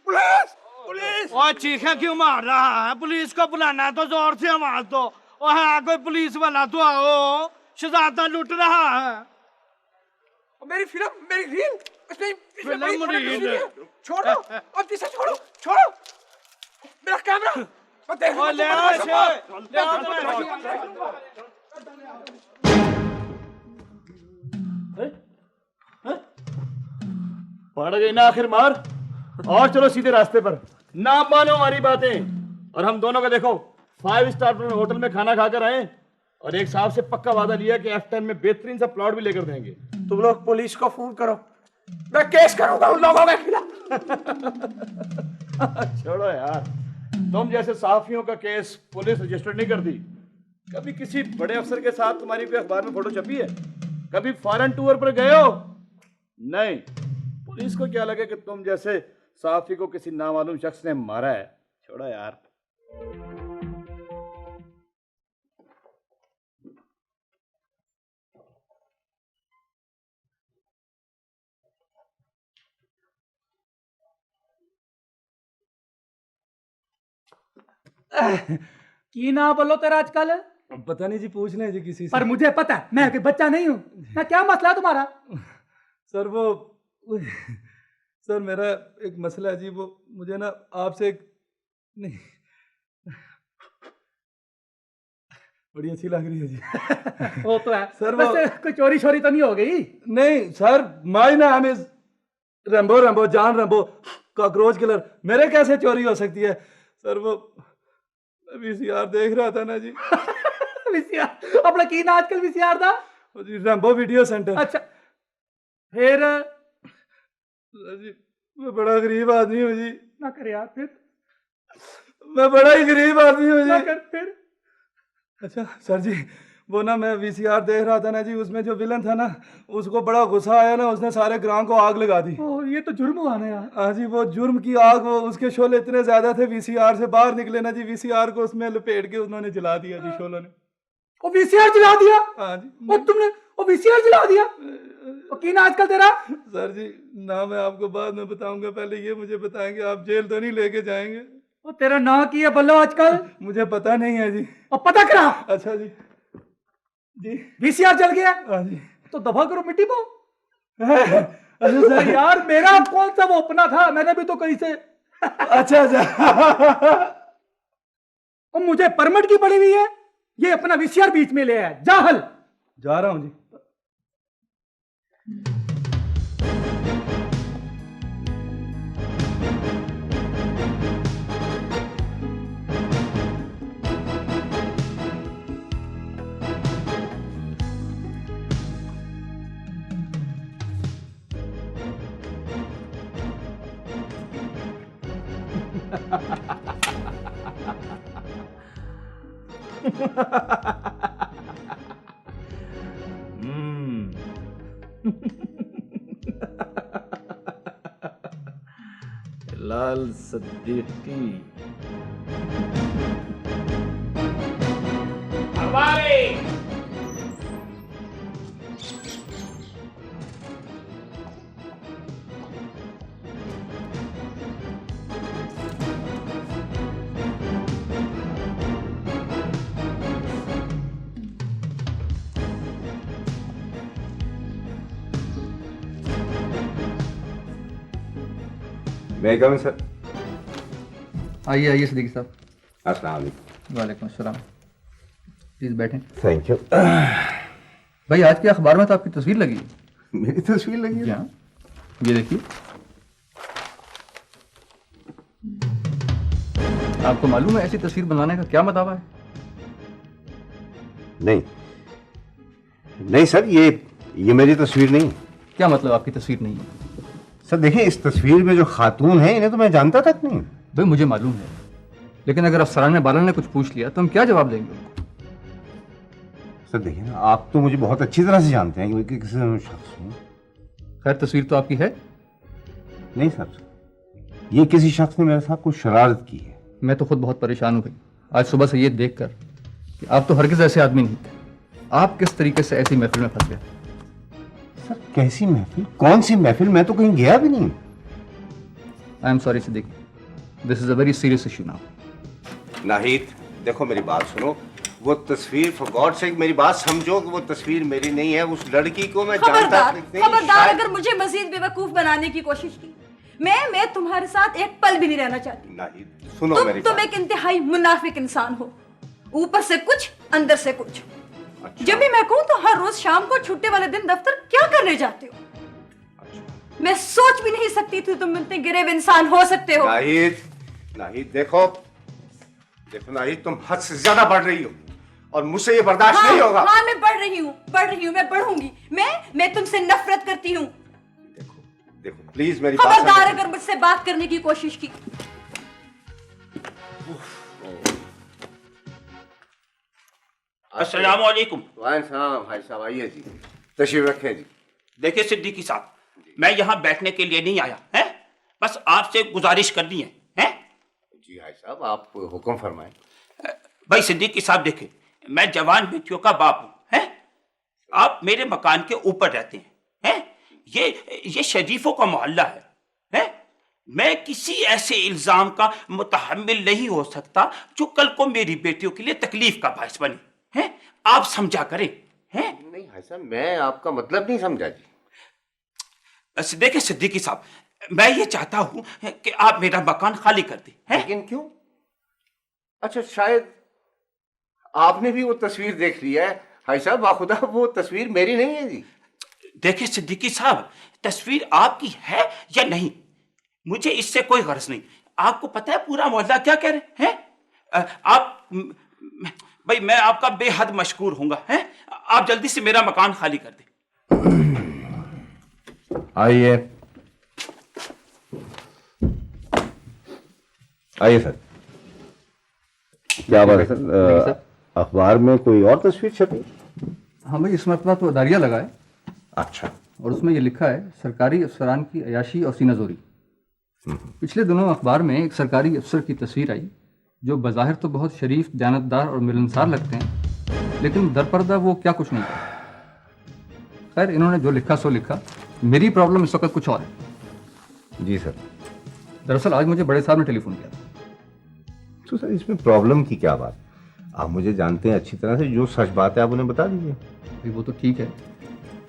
police, police. और चीखें क्यों मार रहा है? पुलिस को बुलाना है तो जोर से आवाज दो। और हाँ, कोई पुलिस वाला तो आओ, शहजादा लुट रहा है। मेरी फिल्म, मेरी रील, इसमें फिल्म रील। छोड़ो, और पीछे छोड़ो, छोड़ो। मेरा कैमरा। और ले आओ इसे, ले आओ पड़ गई ना आखिर मार। और चलो सीधे रास्ते पर, ना मानो हमारी बातें। और हम दोनों का देखो 5 स्टार होटल में खाना खाकर आए, और एक साहब से पक्का वादा लिया कि F10 में बेहतरीन सा प्लॉट भी लेकर देंगे। तुम लोग पुलिस को फोन करो, मैं केस करूंगा उन लोगों के खिलाफ। छोड़ो यार, तुम जैसे सहाफियों का केस पुलिस रजिस्टर नहीं करती। कभी किसी बड़े अफसर के साथ तुम्हारी कोई अखबार में फोटो छपी है? कभी फॉरेन टूर पर गए हो? नहीं। पुलिस को क्या लगे कि तुम जैसे सहाफी को किसी नामालूम शख्स ने मारा है। छोड़ो यार। की ना बोलो तेरा आजकल? पता नहीं जी, पूछ लें जी किसी से। पर मुझे पता है, मैं कोई बच्चा नहीं हूँ। ना क्या मसला है तुम्हारा? सर वो सर मेरा एक मसला है जी, वो मुझे ना आपसे एक नहीं बड़ी अच्छी लग रही है जी। वो तो है सर, वो कोई चोरी शोरी तो नहीं हो गई? नहीं सर, माय नाम इज रैम्बो, रैम्बो जान रैम्बो, कॉकरोच किलर। मेरे कैसे चोरी हो सकती है सर? वो वीसीआर देख रहा था ना जी। वीसीआर अपना की ना आजकल वीसीआर था? जी रैम्बो वीडियो सेंटर। अच्छा, फिर जी मैं बड़ा गरीब आदमी हूँ जी। ना कर यार, फिर मैं बड़ा ही गरीब आदमी हूँ ना जी। कर फिर। अच्छा सर जी, वो ना मैं वीसीआर देख रहा था ना जी, उसमें जो विलन था ना, उसको बड़ा गुस्सा आया ना, उसने सारे ग्राम को आग लगा दी। ओ, ये तो जुर्म हुआ ना यार। हाँ जी, वो जुर्म की आग, वो उसके शोले इतने ज्यादा थे, वीसीआर से बाहर निकले ना जी, वीसीआर को उसमें लपेट के उन्होंने जला दिया जी, शोलों ने। वो वीसीआर जला दिया? हाँ जी। वो तुमने वो वीसीआर जला दिया? वो की ना आजकल तेरा? सर जी ना मैं आपको बाद में बताऊंगा, पहले ये मुझे बताएंगे आप जेल तो नहीं लेके जाएंगे? वो तेरा ना की है बल्लो आजकल? मुझे पता नहीं है जी। और पता करा। अच्छा जी। जी वीसीआर जल गया? हाँ जी। तो दफा करो मिट्टी पाओ। अच्छा सर यार मेरा कौन सा वो अपना था, मैंने भी तो कहीं से। अच्छा अच्छा। और मुझे परमिट की पड़ी हुई है, ये अपना वीसीआर बीच में ले आया। जाहल। जा रहा हूँ जी। लाल सिद्दीकी मैं कम सर। आइए आइए सिद्दीकी साहब। अस्सलाम वालेकुम। वालेकुम अस्सलाम। प्लीज बैठें। Thank you. भाई आज के अखबार में तो आपकी तस्वीर लगी है। मेरी तस्वीर लगी है? जी हाँ, ये देखिए। आपको मालूम है ऐसी तस्वीर बनाने का क्या मदावा है? नहीं नहीं सर, ये मेरी तस्वीर नहीं। क्या मतलब आपकी तस्वीर नहीं है? सर देखिए, इस तस्वीर में जो खातून है इन्हें तो मैं जानता तक नहीं। भाई मुझे मालूम है, लेकिन अगर अफसरान बाला ने कुछ पूछ लिया तो हम क्या जवाब देंगे उनको? सर देखिए ना, आप तो मुझे बहुत अच्छी तरह से जानते हैं कि किसी शख्स हूँ। खैर तस्वीर तो आपकी है। नहीं सर, ये किसी शख्स ने मेरे साथ कुछ शरारत की है। मैं तो खुद बहुत परेशान हूँ भाई, आज सुबह से ये देखकर कि आप तो हरगिज ऐसे आदमी नहीं थे। आप किस तरीके से ऐसी महफिल में फंस गए? सर कैसी महफिल? कौन सी महफिल? मैं तो कहीं गया भी नहीं। I am sorry Siddiqui, this is a very serious issue now. Nahid देखो, मेरी बात सुनो। वो तस्वीर, फॉर गॉड सेक मेरी बात समझो कि वो तस्वीर मेरी नहीं है। उस लड़की को मैं जानता नहीं। खबरदार अगर मुझे मजीद बेवकूफ बनाने की कोशिश की, मैं तुम्हारे साथ एक पल भी नहीं रहना चाहती। नाहिद सुनो मेरी तुम बात। एक इंतहाई मुनाफिक इंसान हो, ऊपर से कुछ अंदर से कुछ। जब भी मैं कहूँ तो हर रोज शाम को छुट्टी वाले दिन दफ्तर क्या करने जाते हो? मैं सोच भी नहीं सकती थी तुम इतने गिरेब इंसान हो सकते हो। नाहिद देखो नाहिद, तुम हद से ज्यादा बढ़ रही हो और मुझसे ये बर्दाश्त नहीं होगा। हाँ मैं बढ़ रही हूँ, मैं बढ़ूंगी। मैं तुमसे नफरत करती हूँ। देखो प्लीज मेरी बात खबरदार अगर मुझसे बात करने की कोशिश की। अस्सलाम वालेकुम। वालेकुम भाई साहब, आइए जी, तशरीफ रखें जी। देखिए सिद्दीकी साहब, मैं यहाँ बैठने के लिए नहीं आया है, बस आपसे गुजारिश करनी है। जी भाई साहब, आप हुक्म फरमाएं। भाई सिद्दीकी साहब देखिए, मैं जवान बेटियों का बाप हूँ, है? आप मेरे मकान के ऊपर रहते हैं? ये शरीफों का मोहल्ला है? मैं किसी ऐसे इल्जाम का मुतहम्मिल नहीं हो सकता जो कल को मेरी बेटियों के लिए तकलीफ का बायस बने। आप समझा करें। नहीं भाई साहब, मैं आपका मतलब नहीं समझा जी। देखिए सिद्दीकी साहब, मैं ये चाहता हूं कि आप मेरा मकान खाली कर दें। लेकिन क्यों? अच्छा, शायद आपने भी वो तस्वीर देख ली है। भाई साहब बाखुदा, वो तस्वीर मेरी नहीं है जी। देखिए सिद्दीकी साहब, तस्वीर आपकी है या नहीं, मुझे इससे कोई गर्ज नहीं। आपको पता है पूरा मोहल्ला क्या कह रहे हैं? आप भाई, मैं आपका बेहद मशकूर हूंगा। आप जल्दी से मेरा मकान खाली कर दें। आइए आइए सर। क्या बात है सर, अखबार में कोई और तस्वीर छपी? हाँ भाई, इस मरतबा तो अदारिया लगा है। अच्छा। और उसमें ये लिखा है, सरकारी अफसरान की अयाशी और सीनाजोरी। पिछले दिनों अखबार में एक सरकारी अफसर की तस्वीर आई जो बज़ाहिर तो बहुत शरीफ, दयानतदार और मिलनसार लगते हैं, लेकिन दरपर्दा वो क्या कुछ नहीं करते। खैर, इन्होंने जो लिखा सो लिखा। मेरी प्रॉब्लम इस वक्त कुछ और है। जी सर। दरअसल आज मुझे बड़े साहब ने टेलीफोन किया था। तो सर इसमें प्रॉब्लम की क्या बात? आप मुझे जानते हैं अच्छी तरह से, जो सच बात है आप उन्हें बता दीजिए। वो तो ठीक है,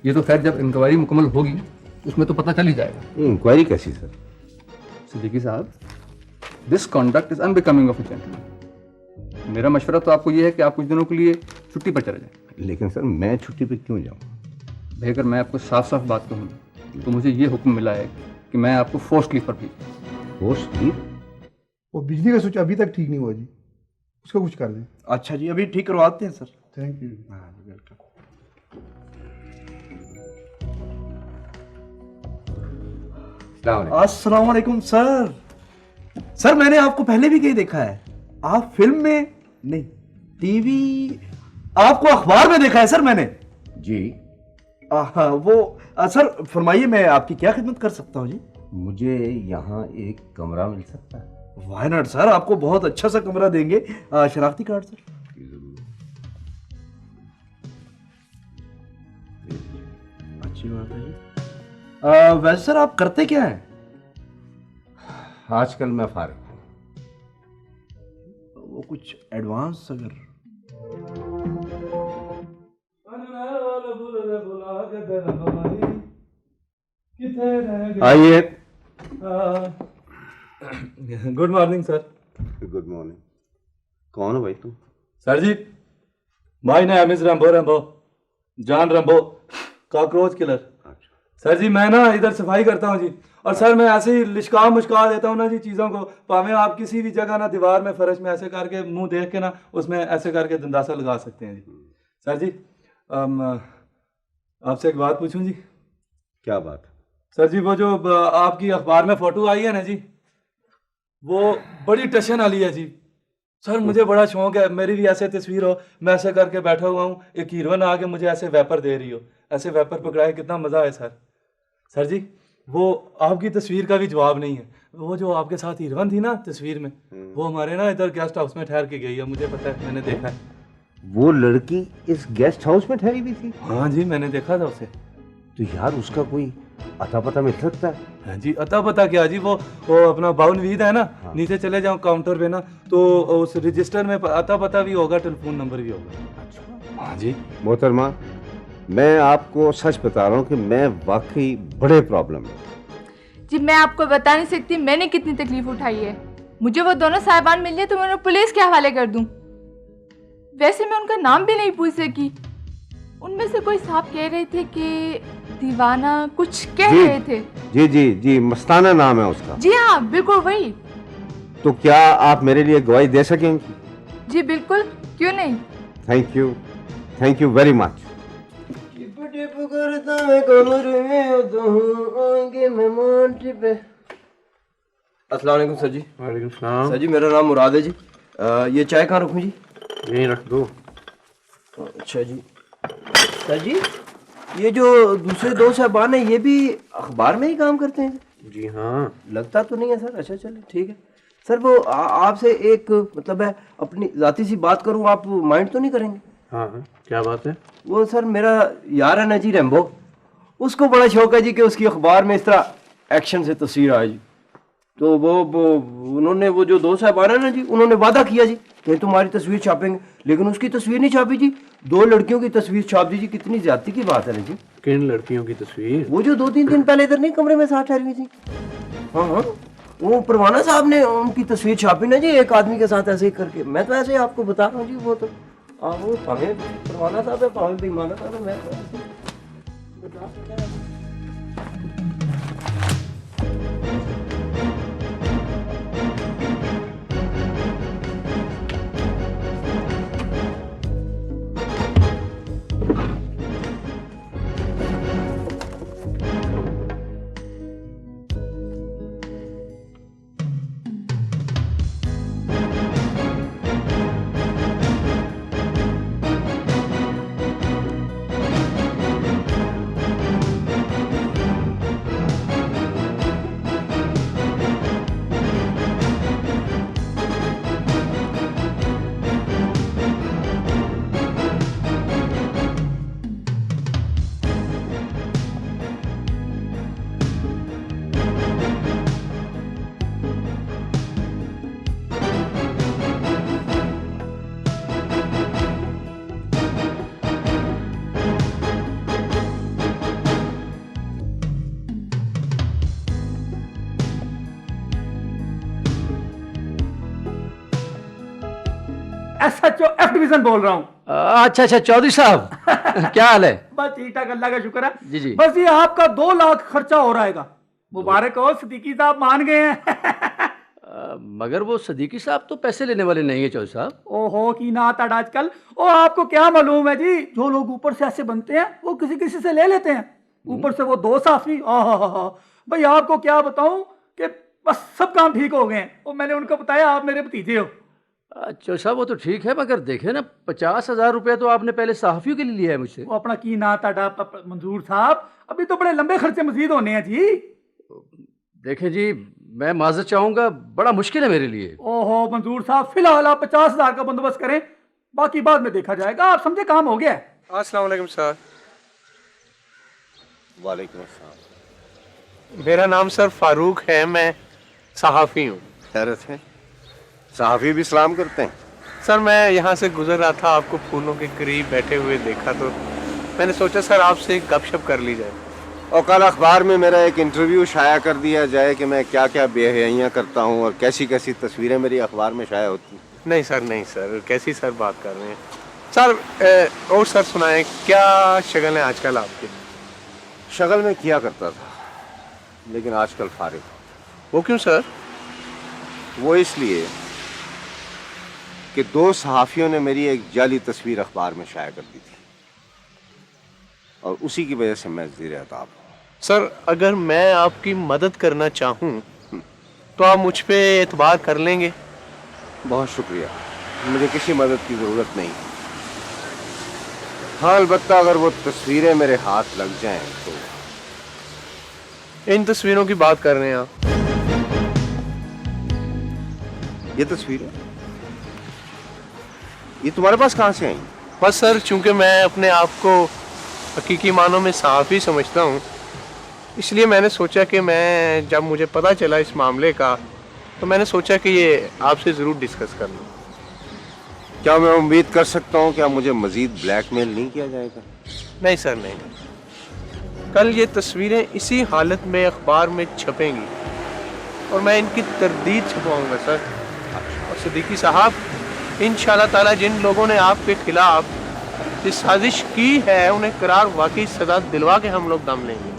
ये तो खैर जब इंक्वायरी मुकम्मल होगी उसमें तो पता चल ही जाएगा। इंक्वायरी कैसी सर? सिद्दीकी साहब, this conduct is unbecoming of a gentleman. मेरा मशवरा तो आपको ये है कि आप कुछ दिनों के लिए छुट्टी पर चले जाएं। लेकिन सर मैं छुट्टी पे क्यों जाऊँ? भाई अगर मैं आपको साफ साफ बात कहूँ तो मुझे ये हुक्म मिला है कि मैं आपको फोर्स लीव पर भेजूं। Force leave? वो बिजली का स्विच अभी तक ठीक नहीं हुआ जी, उसको कुछ कर दें। अच्छा जी, अभी ठीक करवाते हैं सर। Thank you. वेलकम। अस्सलाम वालेकुम सर। सर मैंने आपको पहले भी कहीं देखा है, आप फिल्म में नहीं, टीवी, आपको अखबार में देखा है सर मैंने जी। सर फरमाइए, मैं आपकी क्या खिदमत कर सकता हूँ जी? मुझे यहाँ एक कमरा मिल सकता है? वाई नॉट सर, आपको बहुत अच्छा सा कमरा देंगे। शनाख्ती कार्ड सर? अच्छी बात है जी। वैसे सर आप करते क्या हैं? आजकल मैं फारिग हूँ। वो कुछ एडवांस अगर आइए। Good morning sir. Good morning. कौन हो भाई तुम? Sir ji, my name is Rambo, Rambo John Rambo, cockroach killer. Sir ji मैं ना इधर सफाई करता हूँ जी, और सर मैं ऐसे ही लिशका मुश्का देता हूँ ना जी चीज़ों को, पावे आप किसी भी जगह ना दीवार में फर्श में ऐसे करके मुंह देख के ना उसमें ऐसे करके दंदासा लगा सकते हैं जी। सर जी आपसे एक बात पूछूं जी? क्या बात? सर जी वो जो आपकी अखबार में फोटो आई है ना जी, वो बड़ी टशन वाली है जी। सर मुझे बड़ा शौक है, मेरी भी ऐसे तस्वीर हो, मैं ऐसे करके बैठा हुआ हूँ, एक हीरोइन आके मुझे ऐसे वेपर दे रही हो, ऐसे वेपर पकड़ाए, कितना मजा है सर। सर जी वो आपकी तस्वीर का भी जवाब नहीं है, वो जो आपके साथ हीरोइन थी ना तस्वीर में, वो हमारे ना इधर गेस्ट हाउस में ठहर के गई है, मुझे पता है, मैंने देखा है। वो लड़की इस गेस्ट हाउस में ठहरी हुई थी? हाँ जी मैंने देखा था उसे। तो यार उसका कोई अता पता मिल सकता है? हाँ जी अता पता क्या जी, वो अपना बाउनवीद है ना, हाँ। नीचे चले जाओ काउंटर पे ना, तो उस रजिस्टर में अता पता भी होगा, टेलीफोन नंबर भी होगा। अच्छा हाँ जी। मोहतरमा मैं आपको सच बता रहा हूँ कि मैं वाकई बड़े प्रॉब्लम में। जी मैं आपको बता नहीं सकती मैंने कितनी तकलीफ उठाई है, मुझे वो दोनों साहिबान मिल जाए तो मैं उन्हें पुलिस के हवाले कर दूं। वैसे मैं उनका नाम भी नहीं पूछ सकी, उनमें से कोई साहब कह रहे थे कि दीवाना कुछ कह रहे थे। जी जी जी, मस्ताना नाम है उसका। जी हाँ बिल्कुल वही। तो क्या आप मेरे लिए गवाही दे सकेंगे? जी बिल्कुल, क्यों नहीं। Thank you very much. अस्सलाम वालेकुम सर जी। वालेकुम सलाम। सर जी मेरा नाम मुराद है जी। ये चाय कहाँ रखूँ जी? यहीं रख दो। अच्छा जी। सर जी ये जो दूसरे दो साहबान हैं ये भी अखबार में ही काम करते हैं? जी हाँ। लगता तो नहीं है सर। अच्छा चलिए ठीक है सर। वो आपसे एक मतलब है अपनी जाती सी बात करूं, आप माइंड तो नहीं करेंगे? हाँ हाँ क्या बात है? वो सर मेरा यार है ना जी रैम्बो, उसको बड़ा शौक है जी कि उसकी अखबार में इस तरह एक्शन से तस्वीर आए जी। तो वो उन्होंने वो जो दो साहबान है ना जी, उन्होंने वादा किया जी कि तुम्हारी तस्वीर छापेंगे, लेकिन उसकी तस्वीर नहीं छापी जी, दो लड़कियों की तस्वीर छाप दी जी। कितनी ज्यादती की बात है ना जी। किन लड़कियों की तस्वीर? वो जो 2-3 दिन पहले इधर नहीं कमरे में साथ ठहरी हुई थी। हाँ हाँ वो परवाना साहब ने उनकी तस्वीर छापी ना जी, एक आदमी के साथ ऐसे ही करके। मैं तो ऐसे ही आपको बता रहा हूँ जी, वो तो वो भावे परवाना साहब है, भावे बेईमाना साहब है, मैं तो ऐसे बता सकता हूँ। SHO F डिवीजन बोल रहा हूँ। अच्छा अच्छा चौधरी साहब क्या हाल है? बस ठीक ठाक, अल्लाह का शुक्र है। जी जी। बस ये आपका 2 लाख खर्चा हो रहेगा। मुबारक हो, सिद्दीकी साहब मान गए हैं। मगर वो सदीकी साहब तो पैसे लेने वाले नहीं है चौधरी साहब। ओहो की नात आजकल। ओ आपको क्या मालूम है जी, जो लोग ऊपर से ऐसे बनते हैं वो किसी किसी से ले लेते हैं, ऊपर से वो 2 साफी। भाई आपको क्या बताऊं कि बस सब काम ठीक हो गए हैं। और मैंने उनको बताया आप मेरे भतीजे हो। अच्छा साहब वो तो ठीक है, मगर देखे ना 50,000 रुपया तो आपने पहले सहाफियों के लिए लिया है मुझसे। वो अपना की ना ताड़ा मंजूर साहब, अभी तो बड़े लंबे खर्चे मजीद होने हैं जी। देखें जी, मैं माजरत चाहूंगा, बड़ा मुश्किल है मेरे लिए। ओहो मंजूर साहब, फिलहाल आप 50,000 का बंदोबस्त करें, बाकी बाद में देखा जाएगा। आप समझे काम हो गया है। अस्सलाम वालेकुम सर। वालेकुम अस्सलाम। मेरा नाम सर फारूक है, मैं सहाफ़ी हूँ। खैरियत है? सहाफ़ी भी सलाम करते हैं? सर मैं यहाँ से गुजर रहा था, आपको फूलों के करीब बैठे हुए देखा तो मैंने सोचा सर आपसे एक गपशप कर ली जाए। और कल अखबार में मेरा एक इंटरव्यू शाया कर दिया जाए कि मैं क्या क्या बेहयाइयाँ करता हूँ और कैसी कैसी तस्वीरें मेरी अखबार में शाया होती हैं। नहीं सर, कैसी सर बात कर रहे हैं सर। और सर सुनाएं, क्या शगल है आजकल आपकी? शगल में किया करता था, लेकिन आजकल फारिग। वो क्यों सर? वो इसलिए कि 2 सहाफ़ियों ने मेरी एक जाली तस्वीर अखबार में शाया कर दी थी और उसी की वजह से मैं ज़ेर अताब हूँ। सर अगर मैं आपकी मदद करना चाहूँ तो आप मुझ पे एतबार कर लेंगे? बहुत शुक्रिया, मुझे किसी मदद की ज़रूरत नहीं। हाँ अलबत्ता अगर वो तस्वीरें मेरे हाथ लग जाएं तो। इन तस्वीरों की बात कर रहे हैं आप? ये तस्वीरें ये तुम्हारे पास कहाँ से आई? बस सर, चूंकि मैं अपने आप को हकीकी मानों में सहाफ़ी समझता हूँ, इसलिए मैंने सोचा कि मैं जब मुझे पता चला इस मामले का तो मैंने सोचा कि ये आपसे ज़रूर डिस्कस कर लूँ। क्या मैं उम्मीद कर सकता हूँ कि अब मुझे मजीद ब्लैकमेल नहीं किया जाएगा? नहीं सर, नहीं। कल ये तस्वीरें इसी हालत में अखबार में छपेंगी और मैं इनकी तरदीद छपवाऊँगा सर। और सिद्दीकी साहब, इंशाअल्लाह ताला जिन लोगों ने आपके खिलाफ ये साजिश की है उन्हें करार वाकई सजा दिलवा के हम लोग दम लेंगे।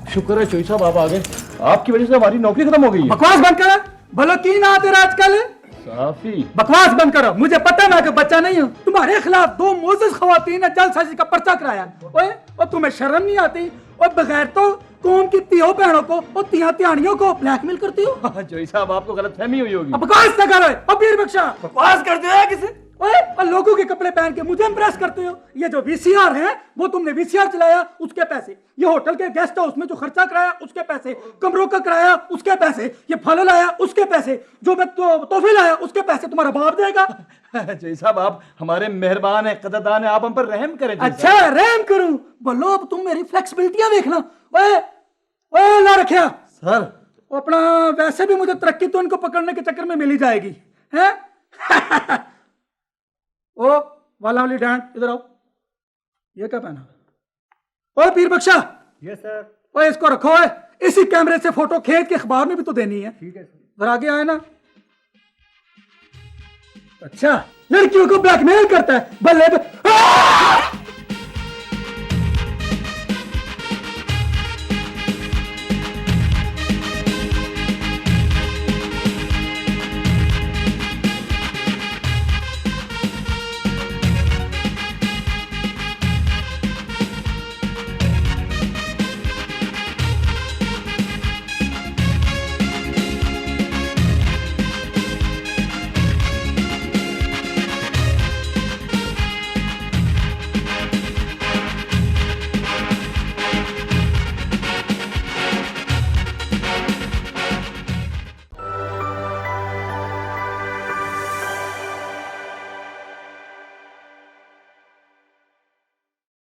शुक्र है चोई साहब आप आ गए। आपकी वजह से हमारी नौकरी खत्म हो गई है। बकवास बंद करो, बोलो की ना तेरा आजकल। साफी बकवास बंद करो, मुझे पता है मैं कोई बच्चा नहीं हूँ। तुम्हारे खिलाफ 2 मोअज़्ज़ज़ ख़वातीन ने जालसाजी का पर्चा कराया। ओए और तुम्हें शर्म नहीं आती? और बगैर तो कौम की तियों बहनों को और तियानियों को ब्लैकमेल करती हो। चोई साहब आपको गलतफहमी हुई होगी। बकवास ना करो। और पीर बख्शा, बकवास करते हो किसी? ओए और लोगों के कपड़े पहन के मुझे इंप्रेस करते हो। ये जो वीसीआर है वो तुमने वीसीआर चलाया उसके पैसे, ये होटल के गेस्ट हाउस में जो खर्चा कराया उसके पैसे, कमरों का किराया उसके पैसे, ये फल लाया उसके पैसे, जो मैं तोहफे लाया उसके पैसे तुम्हारा बाप देगा। जय साहब आप हमारे मेहरबान हैं, कदरदान हैं, आप हम पर रहम करें। अच्छा रहम करूं? बोलो अब तुम मेरी फ्लेक्सिबिलिटियां देखना। ओए ओए ला रखिया सर, अपना वैसे भी मुझे तरक्की तो इनको पकड़ने के चक्कर में मिल ही जाएगी हैं। ओ वाला वाली डांट इधर आओ। ये क्या पहना? ओए पीर बख्शा। Yes sir. ओए इसको रखो है, इसी कैमरे से फोटो खींच के अखबार में भी तो देनी है। ठीक है सर। जरा आगे आए ना। अच्छा लड़कियों को ब्लैकमेल करता है, बल्ले